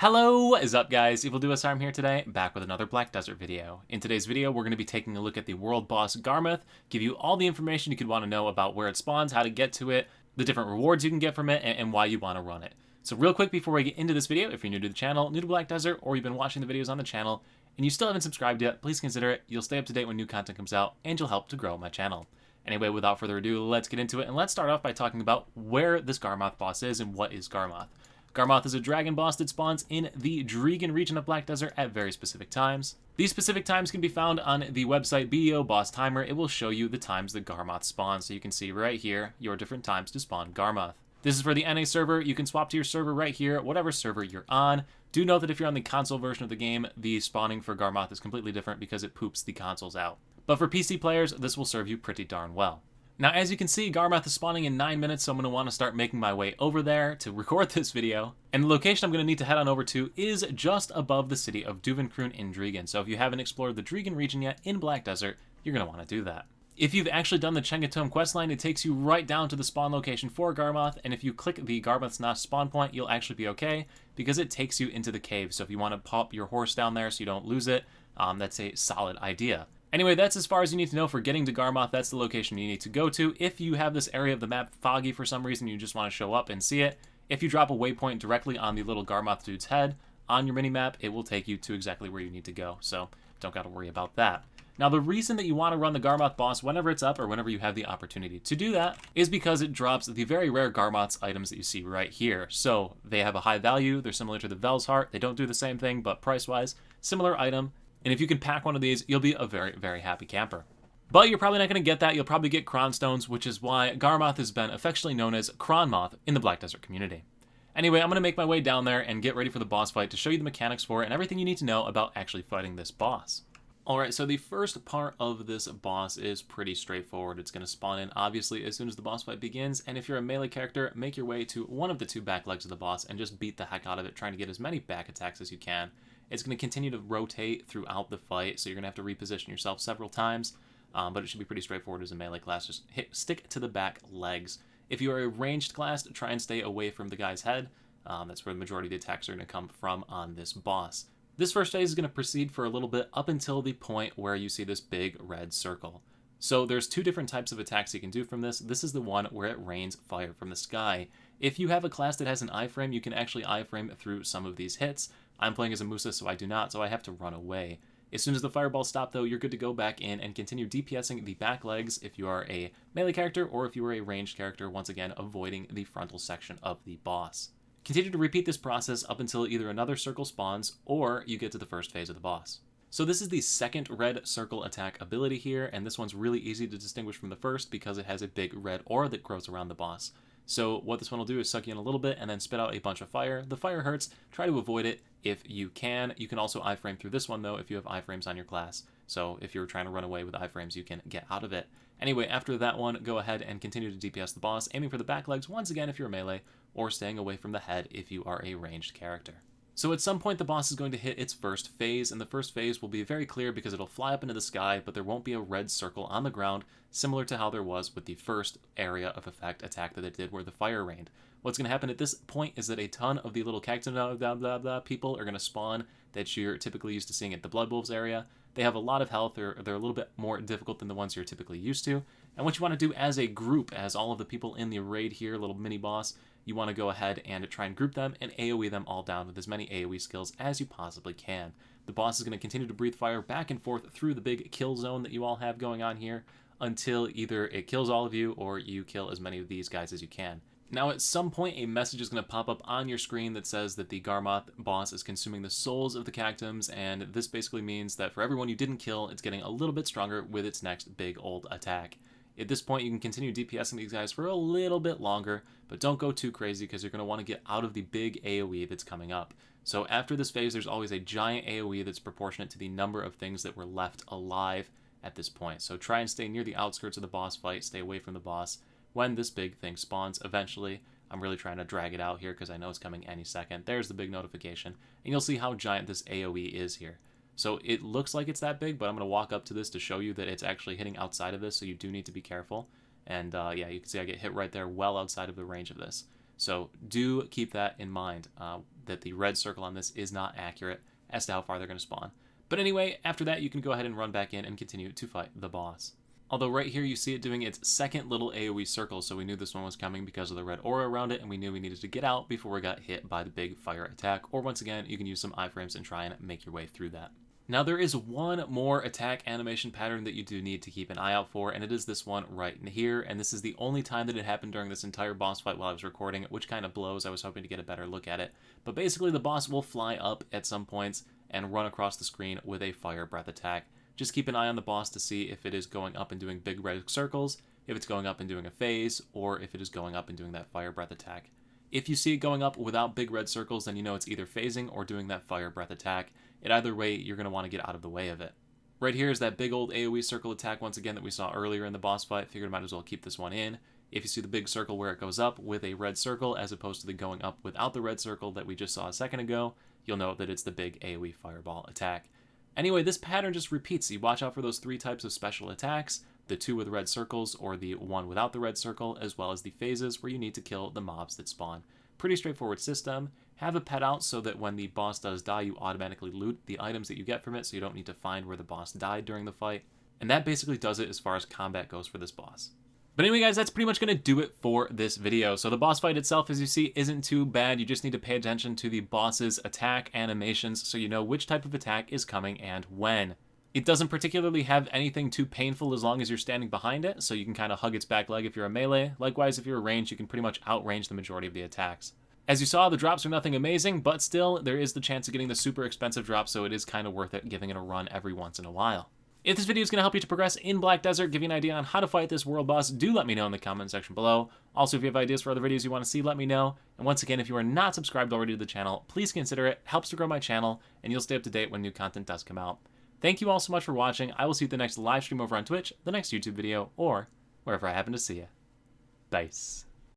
Hello, what is up guys? Evildoers here today, back with another Black Desert video. In today's video, we're going to be taking a look at the world boss Garmoth, give you all the information you could want to know about where it spawns, how to get to it, the different rewards you can get from it, and why you want to run it. So real quick before we get into this video, if you're new to the channel, new to Black Desert, or you've been watching the videos on the channel, and you still haven't subscribed yet, please consider it. You'll stay up to date when new content comes out, and you'll help to grow my channel. Anyway, without further ado, let's get into it, and let's start off by talking about where this Garmoth boss is and what is Garmoth. Garmoth is a dragon boss that spawns in the Dregan region of Black Desert at very specific times. These specific times can be found on the website BDO Boss Timer. It will show you the times that Garmoth spawns, so you can see right here your different times to spawn Garmoth. This is for the NA server. You can swap to your server right here, whatever server you're on. Do note that if you're on the console version of the game, the spawning for Garmoth is completely different because it poops the consoles out. But for PC players, this will serve you pretty darn well. Now, as you can see, Garmoth is spawning in 9 minutes, so I'm going to want to start making my way over there to record this video. And the location I'm going to need to head on over to is just above the city of Duvenkroon in Dregan. So if you haven't explored the Dregan region yet in Black Desert, you're going to want to do that. If you've actually done the Chengatome questline, it takes you right down to the spawn location for Garmoth, and if you click the Garmoth's Notch spawn point, you'll actually be okay, because it takes you into the cave. So if you want to pop your horse down there so you don't lose it, that's a solid idea. Anyway, that's as far as you need to know for getting to Garmoth. That's the location you need to go to. If you have this area of the map foggy for some reason, you just want to show up and see it, if you drop a waypoint directly on the little Garmoth dude's head on your minimap, it will take you to exactly where you need to go, so don't got to worry about that. Now, the reason that you want to run the Garmoth boss whenever it's up or whenever you have the opportunity to do that is because it drops the very rare Garmoth's items that you see right here. So they have a high value. They're similar to the Vel's Heart. They don't do the same thing, but price-wise, similar item. And if you can pack one of these, you'll be a very, very happy camper. But you're probably not going to get that. You'll probably get Cronstones, which is why Garmoth has been affectionately known as Cronmoth in the Black Desert community. Anyway, I'm going to make my way down there and get ready for the boss fight to show you the mechanics for it and everything you need to know about actually fighting this boss. Alright, so the first part of this boss is pretty straightforward. It's going to spawn in, obviously, as soon as the boss fight begins, and if you're a melee character, make your way to one of the two back legs of the boss and just beat the heck out of it, trying to get as many back attacks as you can. It's going to continue to rotate throughout the fight, so you're going to have to reposition yourself several times, but it should be pretty straightforward as a melee class. Just stick to the back legs. If you are a ranged class, try and stay away from the guy's head. That's where the majority of the attacks are going to come from on this boss. This first phase is going to proceed for a little bit up until the point where you see this big red circle. So there's two different types of attacks you can do from this. This is the one where it rains fire from the sky. If you have a class that has an iframe, you can actually iframe through some of these hits. I'm playing as a Musa, so I do not, so I have to run away. As soon as the fireballs stop, though, you're good to go back in and continue DPSing the back legs if you are a melee character or if you are a ranged character, once again avoiding the frontal section of the boss. Continue to repeat this process up until either another circle spawns or you get to the first phase of the boss. So this is the second red circle attack ability here, and this one's really easy to distinguish from the first because it has a big red aura that grows around the boss. So what this one will do is suck you in a little bit and then spit out a bunch of fire. The fire hurts. Try to avoid it if you can. You can also iframe through this one, though, if you have iframes on your class. So if you're trying to run away with iframes, you can get out of it. Anyway, after that one, go ahead and continue to DPS the boss, aiming for the back legs once again if you're melee, or staying away from the head if you are a ranged character. So at some point the boss is going to hit its first phase, and the first phase will be very clear because it'll fly up into the sky, but there won't be a red circle on the ground, similar to how there was with the first area of effect attack that it did where the fire rained. What's going to happen at this point is that a ton of the little cactus people are going to spawn that you're typically used to seeing at the Blood Wolves area. They have a lot of health, they're a little bit more difficult than the ones you're typically used to, and what you want to do as a group, as all of the people in the raid here, little mini boss, you want to go ahead and try and group them and AoE them all down with as many AoE skills as you possibly can. The boss is going to continue to breathe fire back and forth through the big kill zone that you all have going on here until either it kills all of you or you kill as many of these guys as you can. Now at some point a message is going to pop up on your screen that says that the Garmoth boss is consuming the souls of the cactums, and this basically means that for everyone you didn't kill, it's getting a little bit stronger with its next big old attack. At this point, you can continue DPSing these guys for a little bit longer, but don't go too crazy because you're going to want to get out of the big AoE that's coming up. So after this phase, there's always a giant AoE that's proportionate to the number of things that were left alive at this point. So try and stay near the outskirts of the boss fight, stay away from the boss when this big thing spawns eventually. I'm really trying to drag it out here because I know it's coming any second. There's the big notification, and you'll see how giant this AoE is here. So it looks like it's that big, but I'm going to walk up to this to show you that it's actually hitting outside of this, so you do need to be careful. And yeah, you can see I get hit right there well outside of the range of this. So do keep that in mind, that the red circle on this is not accurate as to how far they're going to spawn. But anyway, after that, you can go ahead and run back in and continue to fight the boss. Although right here you see it doing its second little AoE circle, so we knew this one was coming because of the red aura around it, and we knew we needed to get out before we got hit by the big fire attack, or once again, you can use some iframes and try and make your way through that. Now there is one more attack animation pattern that you do need to keep an eye out for, and it is this one right in here, and this is the only time that it happened during this entire boss fight while I was recording, which kind of blows. I was hoping to get a better look at it. But basically the boss will fly up at some points and run across the screen with a fire breath attack. Just keep an eye on the boss to see if it is going up and doing big red circles, if it's going up and doing a phase, or if it is going up and doing that fire breath attack. If you see it going up without big red circles, then you know it's either phasing or doing that fire breath attack. In either way, you're going to want to get out of the way of it. Right here is that big old AoE circle attack once again that we saw earlier in the boss fight. Figured I might as well keep this one in. If you see the big circle where it goes up with a red circle as opposed to the going up without the red circle that we just saw a second ago, you'll know that it's the big AoE fireball attack. Anyway, this pattern just repeats. You watch out for those 3 types of special attacks, the 2 with red circles or the 1 without the red circle, as well as the phases where you need to kill the mobs that spawn. Pretty straightforward system. Have a pet out so that when the boss does die, you automatically loot the items that you get from it, so you don't need to find where the boss died during the fight. And that basically does it as far as combat goes for this boss. But anyway, guys, that's pretty much going to do it for this video. So the boss fight itself, as you see, isn't too bad. You just need to pay attention to the boss's attack animations so you know which type of attack is coming and when. It doesn't particularly have anything too painful as long as you're standing behind it, so you can kind of hug its back leg if you're a melee. Likewise, if you're a range, you can pretty much outrange the majority of the attacks. As you saw, the drops are nothing amazing, but still, there is the chance of getting the super expensive drop, so it is kind of worth it giving it a run every once in a while. If this video is going to help you to progress in Black Desert, give you an idea on how to fight this world boss, do let me know in the comment section below. Also, if you have ideas for other videos you want to see, let me know. And once again, if you are not subscribed already to the channel, please consider it. It helps to grow my channel, and you'll stay up to date when new content does come out. Thank you all so much for watching. I will see you at the next live stream over on Twitch, the next YouTube video, or wherever I happen to see you. Peace.